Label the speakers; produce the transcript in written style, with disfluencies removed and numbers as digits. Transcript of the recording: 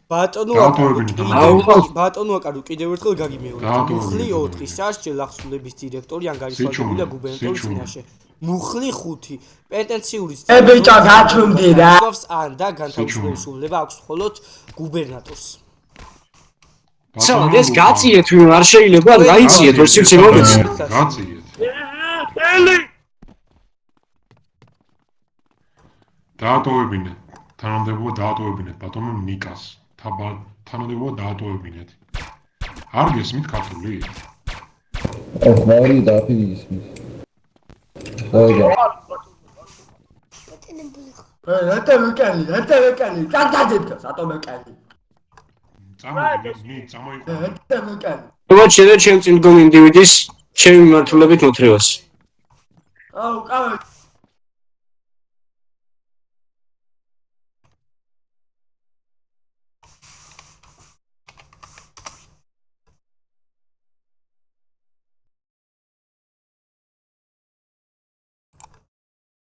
Speaker 1: ბატონო აკადო კიდევ ერთხელ გაგიმეორებ მუხლი 4 სასჯელ ახსნების დირექტორი ანგარიშვალდებულია გუბერნატორის წინაშე მუხლი 5 პეტენციური
Speaker 2: ბიჭო გაჩვენდი რა
Speaker 1: ან და განთავისუფლების სულება აქვს მხოლოდ გუბერნატორს
Speaker 3: ეს გაციეთ ვინ არ შეიძლება გაიციეთ ვერ სიცი მომეცი
Speaker 4: გაციეთ დაატოვებინე თანამდებობა დაატოვებინეთ ბატონო ნიკას თანამდებობა დაატოვებინეთ არ გესმით ქართული
Speaker 5: მარი დაფინისმის
Speaker 2: რატო მეკალი კაკაძებს რატო მეკალი
Speaker 3: რატო ჩემ წინ გონ ინდივიდის ჩემი მართლებით მოთრევას
Speaker 2: აუ